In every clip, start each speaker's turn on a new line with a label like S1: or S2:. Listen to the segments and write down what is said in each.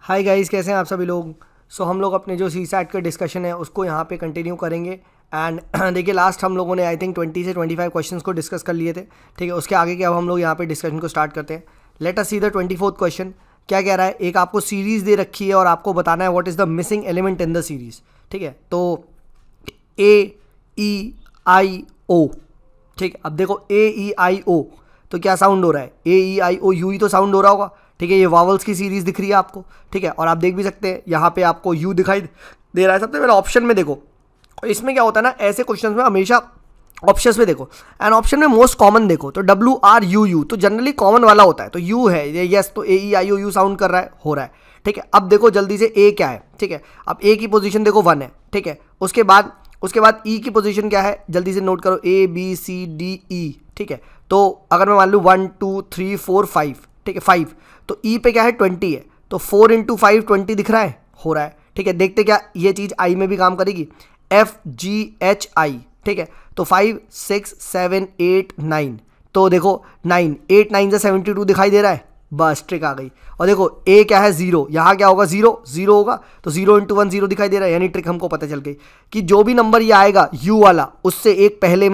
S1: Hi guys, कैसे हैं आप सभी लोग। हम लोग अपने जो सी सैट का डिस्कशन है उसको यहाँ पे कंटिन्यू करेंगे। एंड देखिए, लास्ट हम लोगों ने आई थिंक 20 से 25 क्वेश्चंस को डिस्कस कर लिए थे। ठीक है, उसके आगे के अब हम लोग यहाँ पे डिस्कशन को स्टार्ट करते हैं। Let us see the 24th question. क्या कह रहा है, एक आपको सीरीज़ दे रखी है और आपको बताना है what is the missing element in the series. ठीक है, तो A E I O। ठीक है, अब देखो A E I O तो क्या साउंड हो रहा है, A E I O U ही तो साउंड हो रहा होगा। ठीक है, ये वावल्स की सीरीज दिख रही है आपको। ठीक है, और आप देख भी सकते हैं यहाँ पे आपको यू दिखाई दे रहा है। सबसे पहले ऑप्शन में देखो, इसमें क्या होता है ना, ऐसे क्वेश्चंस में हमेशा ऑप्शंस में देखो एंड ऑप्शन में मोस्ट कॉमन देखो तो WRUU तो जनरली कॉमन वाला होता है, तो यू है ये, यस, तो AE IOU साउंड कर रहा है, हो रहा है। ठीक है, अब देखो जल्दी से ए क्या है। ठीक है, अब ए की पोजीशन देखो 1 है। ठीक है, उसके बाद ई की पोजीशन क्या है, जल्दी से नोट करो, ABCDE। ठीक है, तो अगर मैं मान लूँ 1 2 3 4 5, ठीक है 5, तो ई पे क्या है 20 है, तो 4 × 5 20 दिख रहा है, हो रहा है। ठीक है, देखते क्या ये चीज़ आई में भी काम करेगी, FGHI। ठीक है, तो 5 6 7 8 9, तो देखो 9 8 9 से 72 दिखाई दे रहा है, बस ट्रिक आ गई। और देखो ए क्या है 0, यहाँ क्या होगा 0 0 होगा, तो 0 × 1 0 दिखाई दे रहा है, यानी ट्रिक हमको पता चल गई कि जो भी नंबर ये आएगा यू वाला, उससे एक पहले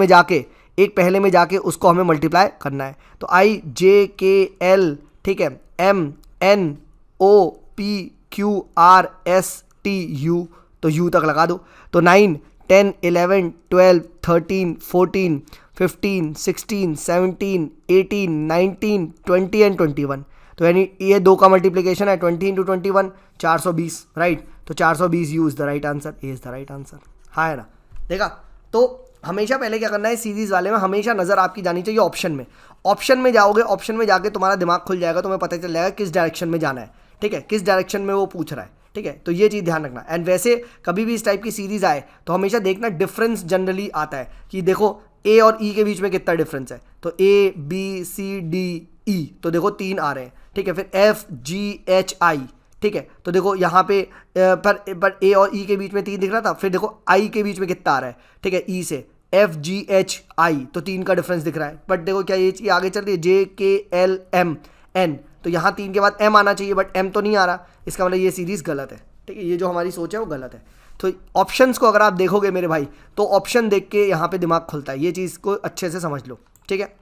S1: में जाके उसको हमें मल्टीप्लाई करना है। तो IJKL, ठीक है, MNOPQRSTU, तो यू तक लगा दो। तो 9 10 11 12 13 14 15 16 17 18 19 20 एंड 21, तो यानी ये दो का मल्टीप्लीकेशन है 20 × 21 420, राइट। तो 420 you is the right answer, A is the right answer. हाँ है ना, देखा। तो हमेशा पहले क्या करना है, सीरीज वाले में हमेशा नज़र आपकी जानी चाहिए ऑप्शन में। ऑप्शन में जाओगे, ऑप्शन में जाके तुम्हारा दिमाग खुल जाएगा, तुम्हें पता चल जाएगा किस डायरेक्शन में जाना है। ठीक है, किस डायरेक्शन में वो पूछ रहा है। ठीक है, तो ये चीज़ ध्यान रखना। एंड वैसे कभी भी इस टाइप की सीरीज़ आए तो हमेशा देखना डिफरेंस जनरली आता है कि देखो ए और ई के बीच में कितना डिफरेंस है, तो ABCDE, तो देखो 3 आ रहे हैं। ठीक है, फिर FGHI। ठीक है, तो देखो यहाँ पे पर ए और ई के बीच में 3 दिख रहा था, फिर देखो आई के बीच में कितना आ रहा है। ठीक है, ई से FGHI, तो 3 का डिफरेंस दिख रहा है। बट देखो क्या ये चीज़ आगे चल रही है, JKLMN, तो यहाँ 3 के बाद M आना चाहिए, बट M तो नहीं आ रहा, इसका मतलब ये सीरीज़ गलत है। ठीक है, ये जो हमारी सोच है वो गलत है। तो ऑप्शंस को अगर आप देखोगे मेरे भाई, तो ऑप्शन देख के यहाँ पे दिमाग खुलता है, ये चीज़ को अच्छे से समझ लो। ठीक है,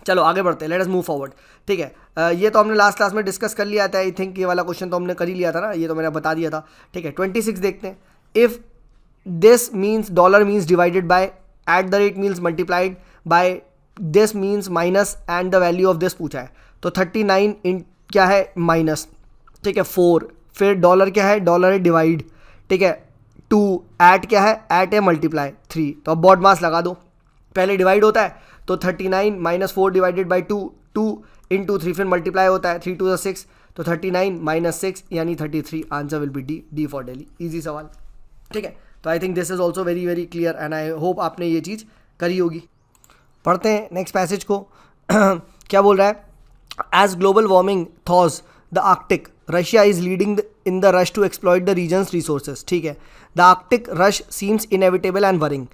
S1: चलो आगे बढ़ते हैं, लेट अस मूव फॉरवर्ड। ठीक है, ये तो हमने लास्ट क्लास में डिस्कस कर लिया था, आई थिंक ये वाला क्वेश्चन तो हमने कर ही लिया था ना, ये तो मैंने बता दिया था। ठीक है, 26 देखते हैं। If this means dollar means divided by, @ means multiplied by, this means minus, and the value of this पूछा है, तो 39 इन क्या है माइनस, ठीक है 4, फिर डॉलर क्या है, डॉलर है डिवाइड, ठीक है 2, ऐट क्या है, ऐट है मल्टीप्लाई 3, तो अब बॉड मास लगा दो, पहले डिवाइड होता है तो 39 - 4 डिवाइडेड बाई 2, 2 × 3, फिर मल्टीप्लाई होता है 3 × 2 = 6, तो 39 - 6 यानी 33, answer will be D for Delhi. Easy सवाल। ठीक है, तो I think this is also very very clear and I hope आपने ये चीज़ करी होगी। पढ़ते हैं नेक्स्ट पैसेज को। क्या बोल रहा है, as global warming thaws the Arctic, Russia is leading in the rush to exploit the region's resources. ठीक है, the Arctic rush seems inevitable and worrying,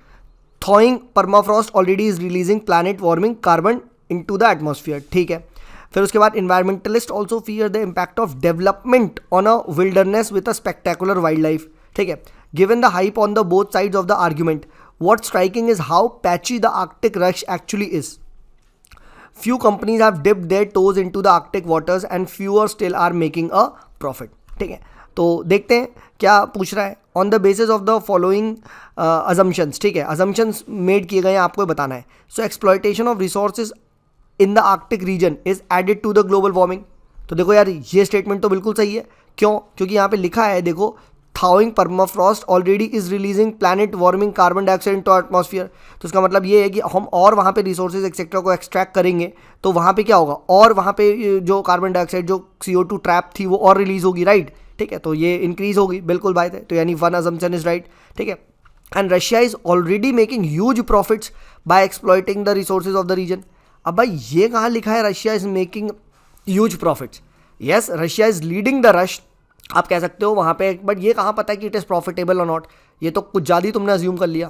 S1: thawing permafrost already is releasing planet warming carbon into the atmosphere. ठीक है, फिर उसके बाद environmentalist also fear the impact of development on a wilderness with a spectacular wildlife. ठीक है, given the hype on the both sides of the argument, what striking is how patchy the Arctic rush actually is. Few companies have dipped their toes into the Arctic waters and fewer still are making a profit. ठीक है, तो देखते हैं क्या पूछ रहा है। On the basis of the following assumptions, ठीक है, assumptions मेड किए गए हैं, आपको बताना है। So exploitation of resources in the Arctic region is added to the global warming. तो देखो यार, ये स्टेटमेंट तो बिल्कुल सही है। क्यों? क्योंकि यहाँ पे लिखा है, देखो thawing permafrost already is releasing planet warming carbon dioxide into atmosphere, तो इसका मतलब ये है कि हम और वहाँ पे रिसोर्सेज एक्सेट्रा को एक्सट्रैक्ट करेंगे तो वहाँ पे क्या होगा, और वहाँ पे जो कार्बन डाइऑक्साइड जो CO2 ट्रैप थी वो और रिलीज होगी, राइट। ठीक है, तो ये इंक्रीज होगी, बिल्कुल बात है, तो यानी वन अजम्पशन इज राइट। ठीक है, and Russia is already making huge profits by exploiting the resources of the region. अब भाई ये कहाँ लिखा है Russia is making huge profits? Yes, Russia is leading the rush, आप कह सकते हो वहाँ पे, बट ये कहाँ पता है कि इट इज़ प्रॉफिटेबल और नॉट, ये तो कुछ ज़्यादा ही तुमने अज्यूम कर लिया,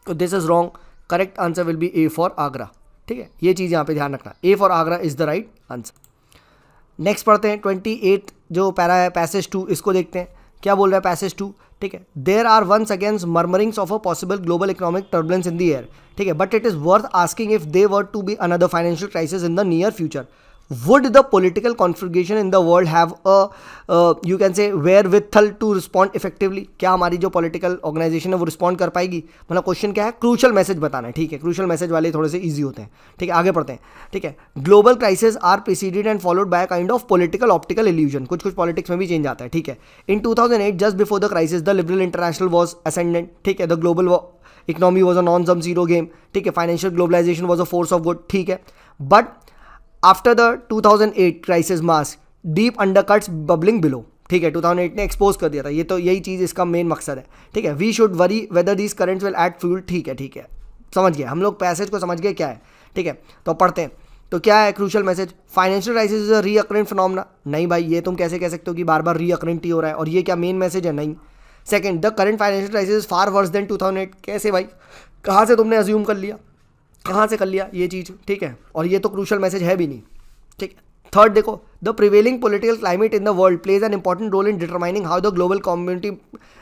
S1: तो this is wrong. Correct answer will B A for Agra. ठीक है, ये चीज़ यहाँ पे ध्यान रखना, A for Agra is the right answer. Next पढ़ते हैं 28 जो पैरा है पैसेज 2, इसको देखते हैं क्या बोल रहा है पैसेज 2। ठीक है, there are once against murmurings of a possible global economic turbulence in the air. ठीक है, but it is worth asking if they were to be another financial crisis in the near future, would the political configuration in the world have a you can say wherewithal to respond effectively? क्या हमारी जो political organization है वो respond कर पाएगी? मतलब question क्या है, क्रूशल मैसेज बताना है। ठीक है, क्रूशल मैसेज वाले थोड़े से ईजी होते हैं। ठीक है, आगे पढ़ते हैं। ठीक है, global crisis are preceded and followed by kind of political optical illusion. कुछ कुछ पॉलिटिक्स में भी चेंज आता है। ठीक है, in 2008 just before the crisis the liberal international was ascendant. ठीक है, the global economy was a non sum zero game. ठीक है, financial globalisation was a force of good. ठीक है, but after the 2008 crisis mass deep undercuts bubbling below. ठीक है, 2008 ने expose कर दिया था, ये तो यही चीज़ इसका मेन मकसद है। ठीक है, we should worry whether these currents will add fuel. ठीक है, समझ गए हम लोग, पैसेज को समझ गए क्या है। ठीक है, तो पढ़ते हैं। तो क्या है crucial message, financial crisis is a recurrent phenomena. नहीं भाई, ये तुम कैसे कह सकते हो कि बार बार रीअकरेंट ही हो रहा है, और ये क्या मेन मैसेज है? नहीं। Second, the current financial crisis is far worse than 2008। कैसे भाई, कहाँ से तुमने अज्यूम कर लिया, कहाँ से कर लिया ये चीज़? ठीक है, और ये तो क्रूशल मैसेज है भी नहीं। ठीक है, थर्ड देखो, the prevailing political climate in the world plays an important role in determining how the global community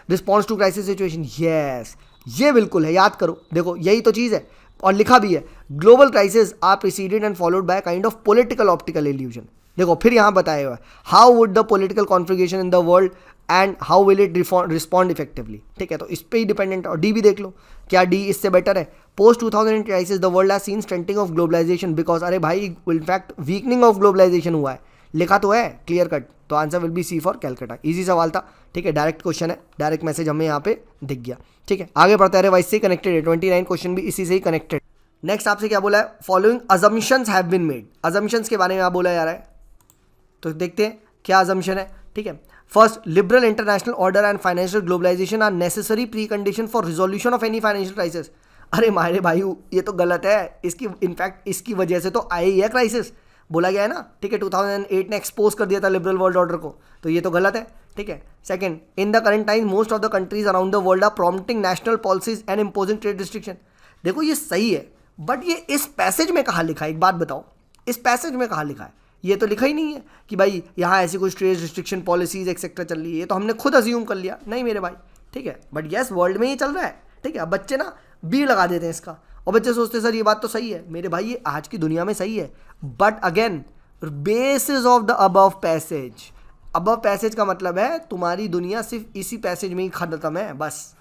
S1: response to crisis situation. Yes, ये बिल्कुल है, याद करो। देखो यही तो चीज़ है, और लिखा भी है, global crisis are preceded and followed by kind of political optical illusion. देखो फिर यहाँ बताया हुआ है, how would the political configuration in the world and how will it respond effectively. ठीक है, तो इस पे ही डिपेंडेंट है। और डी भी देख लो, क्या डी इससे बेटर है? Post 2008 crisis the world has seen strengthening of globalisation because, अरे भाई इनफैक्ट वीकनिंग ऑफ ग्लोबलाइजेशन हुआ है, लिखा तो है क्लियर कट। तो answer will be C for Calcutta. Easy सवाल था। ठीक है, डायरेक्ट क्वेश्चन है, डायरेक्ट मैसेज हमें यहाँ पे दिख गया। ठीक है, आगे बढ़ते हैं। वाइस से कनेक्टेड है, 29 क्वेश्चन भी इसी से ही कनेक्टेड। नेक्स्ट आपसे क्या बोला है, following assumptions have been made. Assumptions के बारे में आप बोला जा रहा है, तो देखते हैं क्या अजम्पशन है। ठीक है, first, liberal international order and financial globalisation are necessary precondition for resolution of any financial crisis. अरे मारे भाई, ये तो गलत है। इसकी इनफैक्ट इसकी वजह से तो आई है क्राइसिस, बोला गया है ना। ठीक है, 2008 ने एक्सपोज कर दिया था लिबरल वर्ल्ड ऑर्डर को, तो ये तो गलत है। ठीक है, second, in the current time most of the countries around the world are prompting national policies and imposing trade restriction. देखो ये सही है, बट ये इस पैसेज में कहाँ लिखा है? एक बात बताओ, इस पैसेज में कहाँ लिखा है? ये तो लिखा ही नहीं है कि भाई यहाँ ऐसी कुछ ट्रेड रिस्ट्रिक्शन पॉलिसीज एक्सेट्रा चल रही है। ये तो हमने खुद अज्यूम कर लिया, नहीं मेरे भाई। ठीक है, बट यस वर्ल्ड में ये चल रहा है। ठीक है, अब बच्चे ना बी लगा देते हैं इसका, और बच्चे सोचते हैं सर ये बात तो सही है। मेरे भाई ये आज की दुनिया में सही है, but again basis of the above passage. Above passage का मतलब है तुम्हारी दुनिया सिर्फ इसी पैसेज में ही खत्म है, बस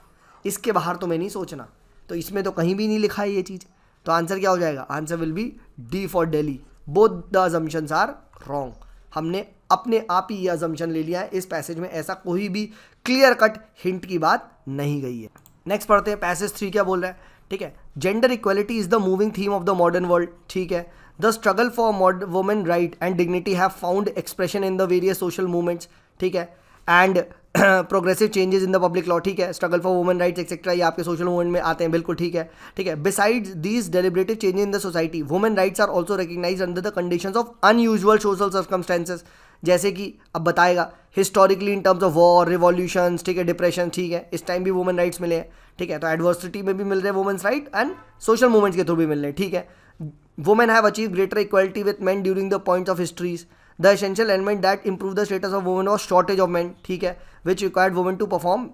S1: इसके बाहर तुम्हें नहीं सोचना। तो इसमें तो कहीं भी नहीं लिखा है ये चीज़, तो आंसर क्या हो जाएगा? Answer will be D for Delhi. Both the assumptions are wrong. हमने अपने आप ही ये अजम्पशन ले लिया है, इस पैसेज में ऐसा कोई भी क्लियर कट हिंट की बात नहीं गई है। नेक्स्ट पढ़ते हैं, पैसेज 3 क्या बोल रहा है। ठीक है, gender equality is the moving theme of the modern world. ठीक है, the struggle for women right and dignity have found expression in the various social movements. ठीक है, and progressive changes in the public law. ठीक है, struggle for women rights etcetera ये आपके social movement में आते हैं, बिल्कुल ठीक है। ठीक है, besides these deliberative changes in the society women rights are also recognise under the conditions of unusual social circumstances. जैसे कि अब बताएगा historically in terms of war, revolutions, ठीक है, डिप्रेशन। ठीक है, इस टाइम भी वुमेन राइट्स मिले हैं। ठीक है, तो एडवर्सिटी में भी मिल रहे हैं women's right and social movements के थ्रू भी मिल रहे हैं। ठीक है, women have achieve greater equality with men during the points of histories. The essential element that improve the status of women was shortage of men. ठीक है, which required women to perform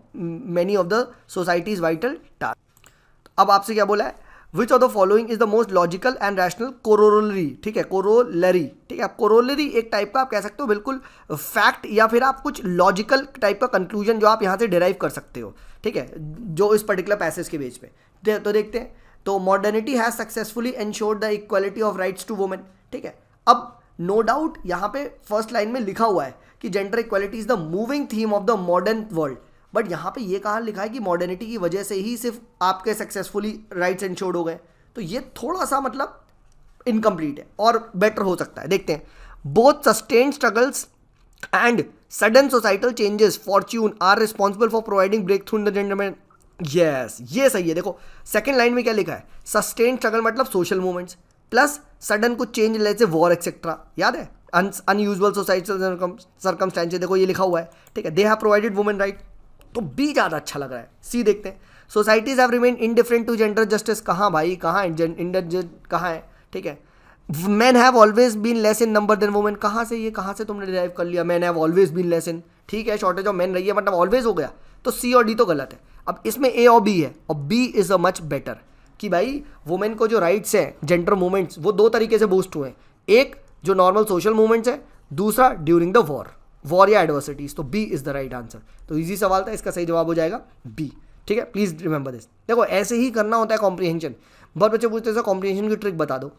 S1: many of the society's vital task. अब आपसे क्या बोला है, which of the following is the most logical and rational corollary. ठीक है, corollary. ठीक है, कोरोलरी एक टाइप का आप कह सकते हो बिल्कुल फैक्ट, या फिर आप कुछ लॉजिकल टाइप का कंक्लूजन जो आप यहाँ से डिराइव कर सकते हो। ठीक है, जो इस पर्टिकुलर पैसेज के बेस पे। तो देखते हैं, तो modernity has successfully ensured the equality of rights to women. ठीक है, अब नो डाउट यहाँ पे फर्स्ट लाइन में लिखा हुआ है कि gender equality is the moving theme of the modern world, but यहाँ पे ये कहाँ लिखा है कि मॉडर्निटी की वजह से ही सिर्फ आपके सक्सेसफुली राइट्स एंश्योर्ड हो गए। तो ये थोड़ा सा मतलब इनकम्प्लीट है और बेटर हो सकता है। देखते हैं, both sustained struggles and sudden societal changes fortune are responsible for providing breakthrough in the gender में। यस, ये सही है। देखो सेकेंड लाइन में क्या लिखा है, सस्टेन्ड स्ट्रगल मतलब सोशल मूवमेंट्स प्लस सडन कुछ चेंज जैसे वॉर एक्सेट्रा, याद है, अनयूजुअल सोसाइटल सर्कमस्टेंसेस, देखो ये लिखा हुआ है। ठीक है, they have provided women right, तो बी ज़्यादा अच्छा लग रहा है। सी देखते हैं, societies have remain indifferent to gender justice. कहाँ भाई, कहाँ इंडियन कहाँ है? ठीक है, man have always been less in number than women, कहाँ से ये, कहाँ से तुमने डिराइव कर लिया, man have always been less in, ठीक है शॉर्टेज ऑफ मैन रही है मतलब ऑलवेज हो गया, तो सी और डी तो गलत है। अब इसमें ए और बी है, और B is a much better कि भाई वुमेन को जो राइट्स हैं, जेंडर मूवमेंट्स, वो दो तरीके से बूस्ट हुए हैं, एक जो नॉर्मल सोशल मूवमेंट्स है, दूसरा ड्यूरिंग द वॉर या एडवर्सिटीज, तो B is the right answer. तो इजी सवाल था, इसका सही जवाब हो जाएगा बी, ठीक है, प्लीज रिमेंबर दिस। देखो ऐसे ही करना होता है कॉम्प्रीहेंशन। बहुत बच्चे पूछते हैं सर कॉम्प्रीहेंशन की ट्रिक बता दो,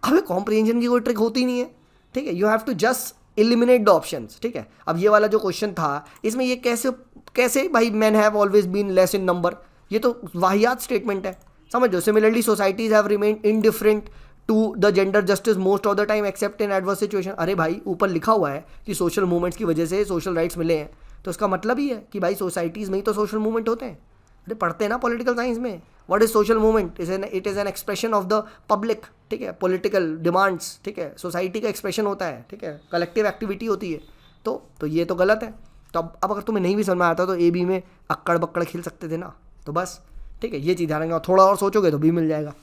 S1: अबे कॉम्प्रीहेंशन की कोई ट्रिक होती नहीं है, ठीक है, you have to just eliminate the options, ठीक है। अब ये वाला जो क्वेश्चन था, इसमें ये कैसे कैसे भाई man have always been less in number, ये तो वाहियात स्टेटमेंट है, समझो। Similarly societies have remained indifferent to the gender justice most of the time except in adverse situation. अरे भाई ऊपर लिखा हुआ है कि सोशल मूवमेंट्स की वजह से सोशल राइट्स मिले हैं, तो इसका मतलब ही है कि भाई सोसाइटीज़ में ही तो सोशल मूवमेंट होते हैं। अरे पढ़ते हैं ना पॉलिटिकल साइंस में, what is social movement, it is an expression of the public, ठीक है, पॉलिटिकल डिमांड्स, ठीक है, सोसाइटी का एक्सप्रेशन होता है, ठीक है, कलेक्टिव एक्टिविटी होती है। तो ये तो गलत है। तो अब अगर तुम्हें नहीं भी समझ में आता तो ए बी में अक्कड़ बक्कड़ खेल सकते थे ना, तो बस, ठीक है, ये चीज़ ध्यान रखना, थोड़ा और सोचोगे तो बी मिल जाएगा,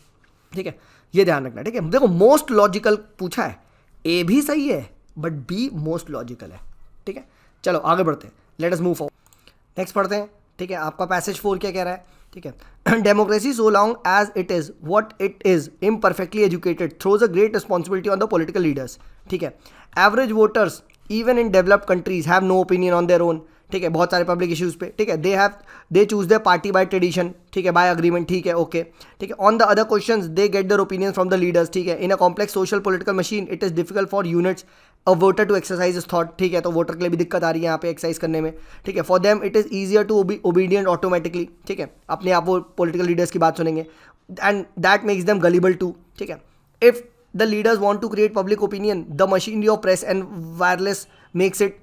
S1: ठीक है, ये ध्यान रखना, ठीक है। देखो मोस्ट लॉजिकल पूछा है, ए भी सही है बट बी मोस्ट लॉजिकल है, ठीक है। चलो आगे बढ़ते हैं, let us move forward, next पढ़ते हैं, ठीक है। आपका पैसेज 4 क्या कह रहा है, ठीक है। Democracy so long as it is what it is imperfectly educated throws a great responsibility on the political leaders, ठीक है। Average voters even in developed countries have no opinion on their own, ठीक है, बहुत सारे public issues पे, ठीक है। They choose their party by tradition, ठीक है, बाय अग्रीमेंट, ठीक है, ओके, ठीक है। On the other questions they get their opinions from the leaders, ठीक है। In a complex social political machine it is difficult for units a voter to exercise his thought, ठीक है, तो voter के लिए भी दिक्कत आ रही है यहाँ पे एक्सरसाइज करने में, ठीक है। For them it is easier to obedient automatically, ठीक है, अपने आप वो पॉलिटिकल लीडर्स की बात सुनेंगे, and that makes them gullible too, ठीक है। If the leaders want to create public opinion the machinery of press and wireless makes it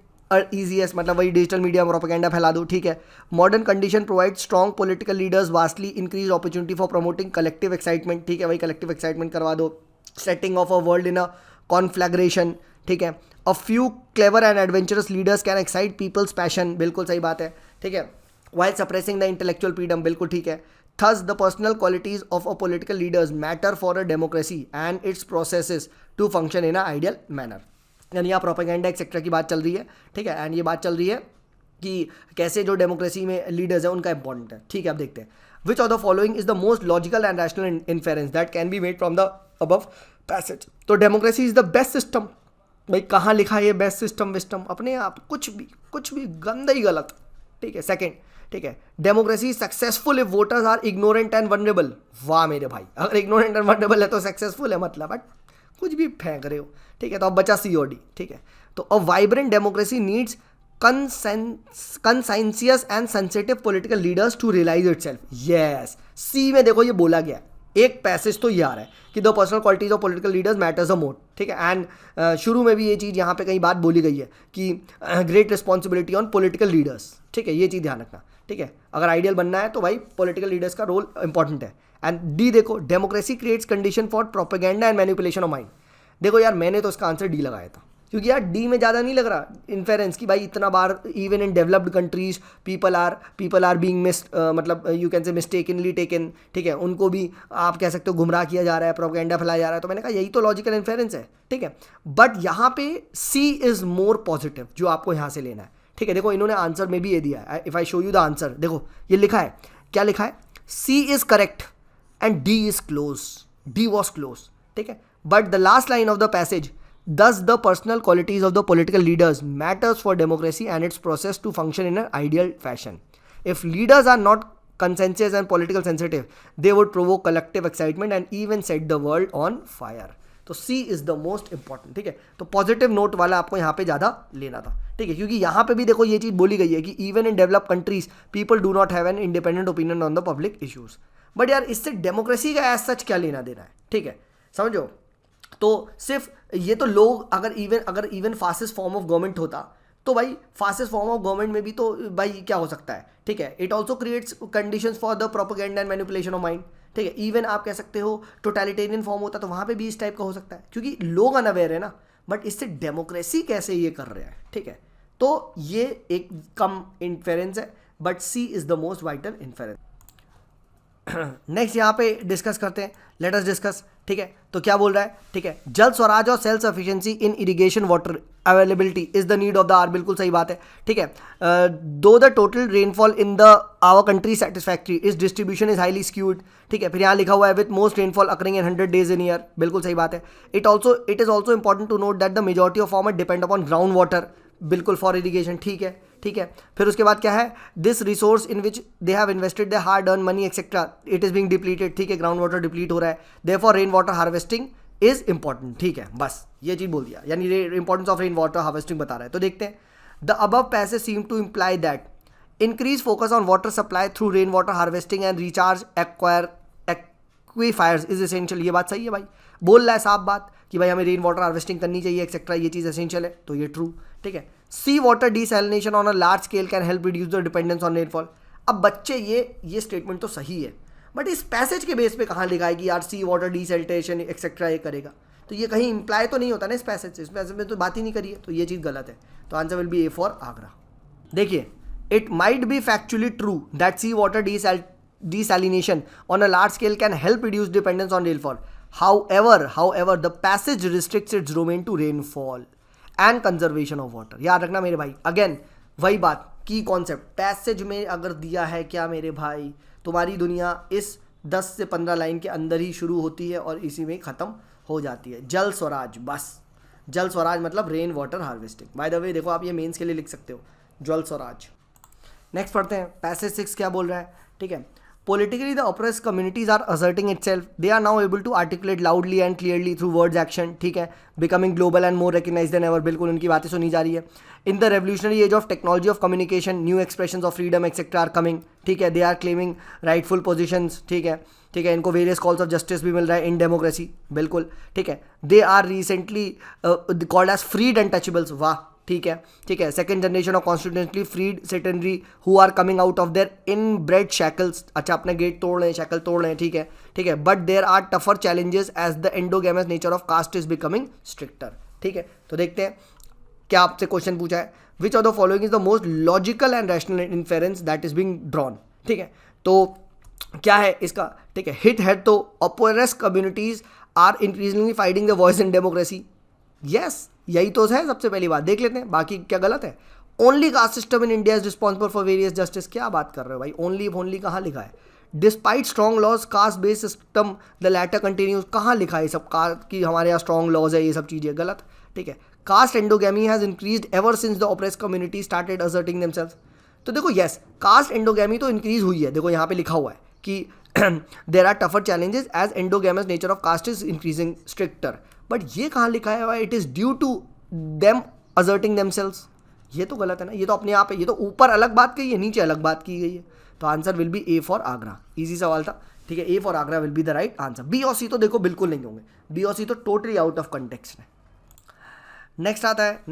S1: easiest, मतलब वही डिजिटल मीडिया प्रोपेगेंडा फैला दो, ठीक है। Modern condition provide strong political leaders vastly increase opportunity for promoting collective excitement, ठीक है, वही collective excitement करवा दो। Setting of a world in a conflagration, ठीक है। A few clever and adventurous leaders can excite peoples passion, बिल्कुल सही बात है, ठीक है। While suppressing the intellectual freedom, बिल्कुल ठीक है। Thus, the personal qualities of a political leaders matter for a democracy and its processes to function in a ideal manner. यानी यहाँ प्रोपेगेंडा एक्सेट्रा की बात चल रही है, ठीक है, एंड ये बात चल रही है कि कैसे जो डेमोक्रेसी में लीडर्स हैं उनका इंपॉर्टेंट है, ठीक है। अब देखते हैं, which of the following is the most logical and rational inference that can be made from the above passage. तो democracy is the best system, भाई कहाँ लिखा है ये बेस्ट सिस्टम विस्टम, अपने आप कुछ भी गंदा ही गलत, ठीक है। सेकेंड, ठीक है, democracy successful if voters are ignorant and vulnerable, वाह मेरे भाई, अगर इग्नोरेंट एंड वनरेबल है तो सक्सेसफुल है, मतलब बट कुछ भी फेंक रहे हो, ठीक है। तो अब बचा सी और डी, ठीक है। तो a vibrant democracy needs conscientious and sensitive political leaders to realise itself, yes, C में देखो ये बोला गया, एक पैसेज तो ये आ रहा है कि the personal qualities of political leaders matters a more, ठीक है। एंड शुरू में भी ये चीज़ यहाँ पे कहीं बात बोली गई है कि great responsibility on political leaders, ठीक है, ये चीज़ ध्यान रखना, ठीक है। अगर आइडियल बनना है तो भाई पॉलिटिकल लीडर्स का रोल इंपॉर्टेंट है। एंड डी देखो, democracy creates condition for propaganda and manipulation of mind. देखो यार मैंने तो इसका आंसर डी लगाया था, क्योंकि यार डी में ज़्यादा नहीं लग रहा इन्फेरेंस कि भाई इतना बार even in developed countries people are being मतलब you can say mistakenly taken, ठीक है, उनको भी आप कह सकते हो गुमराह किया जा रहा है, प्रोपेगेंडा फैलाया जा रहा है। तो मैंने कहा यही तो लॉजिकल इन्फेरेंस है, ठीक है। बट यहाँ पे सी इज़ मोर पॉजिटिव, जो आपको यहाँ से लेना है, ठीक है। देखो इन्होंने आंसर में भी ये दिया है, if I show you the answer, देखो ये लिखा है, क्या लिखा है, C is correct and D is close, D was close, ठीक है। But the last line of the passage, thus the personal qualities of the political leaders matters for democracy and its process to function in an ideal fashion. If leaders are not conscientious and political sensitive, they would provoke collective excitement and even set the world on fire. तो C is the most important, ठीक है। तो positive note वाला आपको यहाँ पे ज़्यादा लेना था, ठीक है, क्योंकि यहाँ पे भी देखो ये चीज़ बोली गई है कि even in developed countries people do not have an independent opinion on the public issues. But यार इससे डेमोक्रेसी का एज सच क्या लेना देना है, ठीक है, समझो। तो सिर्फ ये तो लोग अगर even fastest form of government होता तो भाई फास्टेस्ट फॉर्म ऑफ गवर्नमेंट में भी तो भाई क्या हो सकता है, ठीक है। It also creates conditions for the propaganda and manipulation of mind, ठीक है। इवन आप कह सकते हो टोटलिटेरियन फॉर्म होता तो वहाँ पे भी इस टाइप का हो सकता है, क्योंकि लोग अनअवेयर है ना। बट इससे डेमोक्रेसी कैसे ये कर रहा है, ठीक है। तो ये एक कम इन्फेरेंस है, but C is the most vital inference. Next यहाँ पे डिस्कस करते हैं, लेट अस डिस्कस। ठीक है, तो क्या बोल रहा है, ठीक है, जल स्वराज और self sufficiency in irrigation water availability is the need of the hour, बिल्कुल सही बात है। ठीक है, though the total rainfall in the our country satisfactory is distribution is highly skewed. ठीक है, फिर यहाँ लिखा हुआ है with most rainfall occurring in 100 days in year, बिल्कुल सही बात है। It is also important to note that the majority of farmer depend upon ground water, बिल्कुल फॉर इरिगेशन। ठीक है, ठीक है, फिर उसके बाद क्या है, this resource in which they have invested the hard earn money etcetera it is being depleted. ठीक है, ग्राउंड वाटर डिप्लीट हो रहा है, therefore rain water harvesting is important. ठीक है, बस ये चीज बोल दिया, यानी importance of rain water harvesting बता रहा है। तो देखते हैं, the above passage seem to imply that increase focus on water supply through rain water harvesting and recharge aquifers is essential. ये बात सही है भाई, बोल रहा है साफ बात कि भाई हमें रेन वाटर हार्वेस्टिंग करनी चाहिए एक्सेट्रा, ये चीज़ एसेंशियल है, तो ये ट्रू। ठीक है, sea water desalination on a large scale can help reduce the dependence on rainfall. अब बच्चे ये स्टेटमेंट तो सही है, बट इस पैसेज के बेस पे कहाँ लिखा है कि यार सी वाटर डिसैलिनेशन एक्सेट्रा ये करेगा, तो ये कहीं इंप्लाई तो नहीं होता ना इस पैसेज में तो बात ही नहीं करी है, तो ये चीज़ गलत है। तो answer will be A for Agra. देखिए, it might be factually true that sea water desalination on a large scale can help reduce dependence on rainfall. However, the passage restricts its domain to rainfall and conservation of water. याद रखना मेरे भाई, again वही बात की concept, passage में अगर दिया है क्या मेरे भाई, तुम्हारी दुनिया इस 10 से 15 लाइन के अंदर ही शुरू होती है और इसी में ख़त्म हो जाती है। जल स्वराज, बस जल स्वराज मतलब rain water harvesting. By the way देखो, आप ये मेंस के लिए लिख सकते हो, जल स्वराज। नेक्स्ट पढ़ते हैं, पैसेज 6 क्या बोल रहा है। ठीक है, politically the oppressed communities are asserting itself, they are now able to articulate loudly and clearly through words action. ठीक है, becoming global and more recognized than ever, बिल्कुल उनकी बातें सुनी जा रही है। in the revolutionary age of technology of communication, new expressions of freedom etc are coming. ठीक है, they are claiming rightful positions. ठीक है, ठीक है, इनको वेरियस कॉल्स ऑफ जस्टिस भी मिल रहा है इन डेमोक्रेसी, बिल्कुल। ठीक है, they are recently called as freed and touchables, वाह, ठीक है, ठीक है, second generation of constitutionally freed citizenry who are coming out of their inbred shackles. अच्छा, अपने गेट तोड़ रहे हैं, शैकल तोड़ रहे हैं, ठीक है, ठीक है, but there are tougher challenges as the endogamous nature of caste is becoming stricter. ठीक है, तो देखते हैं क्या आपसे क्वेश्चन पूछा है, which of the following is the most logical and rational inference that is being drawn. ठीक है, तो क्या है इसका, ठीक है, हिट हेड तो oppressed communities are increasingly fighting the voice in democracy. Yes, यही तो है सबसे पहली बात, देख लेते हैं बाकी क्या गलत है। Only caste system in India is responsible for various justice, क्या बात कर रहे हो भाई, ओनली कहाँ लिखा है। Despite strong laws caste based system the latter continues, कहाँ लिखा है सब कि हमारे यहाँ स्ट्रॉन्ग लॉज है, ये सब चीज़ें गलत। ठीक है, caste endogamy has increased ever since the oppressed community started asserting themselves. तो देखो यस, कास्ट एंडोगेमी तो इंक्रीज हुई है, देखो यहाँ पे लिखा हुआ है कि there are tougher challenges as endogamous nature of caste is increasing stricter, but ये कहाँ लिखा है, it is due to them asserting themselves, ये तो गलत है ना, ये तो अपने आप है, ये तो ऊपर अलग बात कही है, नीचे अलग बात की गई है। तो answer will be A for Agra, easy सवाल था। ठीक है, A for Agra will be the right answer. B और सी तो देखो बिल्कुल नहीं होंगे, बी और सी तो टोटली आउट ऑफ कंटेक्स्ट है। नेक्स्ट आता है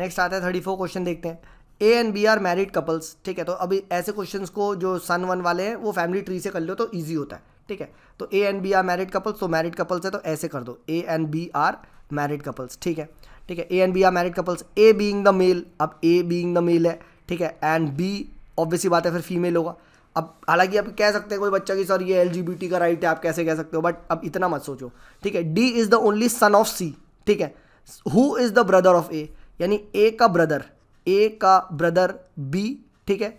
S1: 34 क्वेश्चन देखते हैं। A and B are married couples. ठीक है, तो अभी ऐसे क्वेश्चंस को जो सन 1 वाले हैं वो फैमिली ट्री से कर लो तो ईजी होता है। ठीक है, तो A and B are married couples, तो मैरिड कपल्स है तो ऐसे कर दो, A and B are married couples. ठीक है, ठीक है, A and B are married couples, A being the male, अब ए बीइंग द मेल है, ठीक है, एंड बी ऑब्वियसली बात है फिर फीमेल होगा। अब हालांकि आप कह सकते हैं कोई बच्चा कि सर ये LGBT का राइट है, आप कैसे कह सकते हो, बट अब इतना मत सोचो। ठीक है, D is the only son of C. ठीक है, who is the brother of A, यानी ए का ब्रदर बी। ठीक है,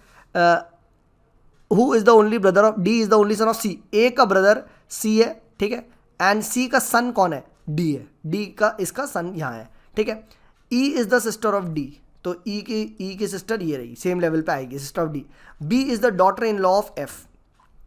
S1: who is the only brother of, D is the only son of C, A का ब्रदर सी है। ठीक है, एंड सी का सन कौन है, डी है, डी का इसका सन यहाँ है। ठीक है, E is the sister of D, तो ई की सिस्टर ये रही, सेम लेवल पे आएगी, sister of D. B is the daughter in law of F.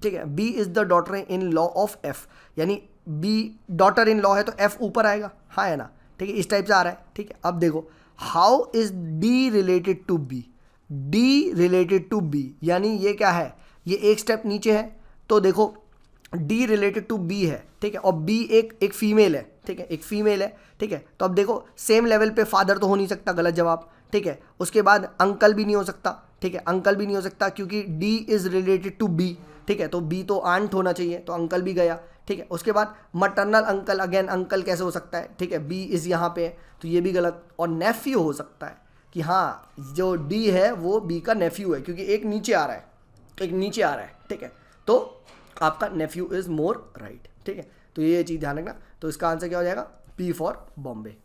S1: ठीक है, B is the daughter in law of F, यानी बी डॉटर इन लॉ है तो एफ ऊपर आएगा, हाँ है ना। ठीक है, इस टाइप से आ रहा है। ठीक है, अब देखो how is D related to B, D related to B, यानी ये क्या है, ये एक स्टेप नीचे है, तो देखो डी रिलेटेड टू बी है। ठीक है, और बी एक फीमेल है। ठीक है, एक फीमेल है। ठीक है, तो अब देखो सेम लेवल पे फादर तो हो नहीं सकता, गलत जवाब। ठीक है, उसके बाद अंकल भी नहीं हो सकता। ठीक है, अंकल भी नहीं हो सकता क्योंकि D is related to B. ठीक है, तो बी तो आंट होना चाहिए, तो अंकल भी गया। ठीक है, उसके बाद मटरनल अंकल, अगेन अंकल कैसे हो सकता है। ठीक है, बी इज यहाँ पे, तो ये भी गलत। और नेफ्यू हो सकता है कि हाँ जो डी है वो बी का नेफ्यू है, क्योंकि एक नीचे आ रहा है, एक नीचे आ रहा है। ठीक है, तो आपका नेफ्यू इज मोर राइट। ठीक है, तो ये चीज़ ध्यान रखना। तो इसका आंसर क्या हो जाएगा? P for Bombay.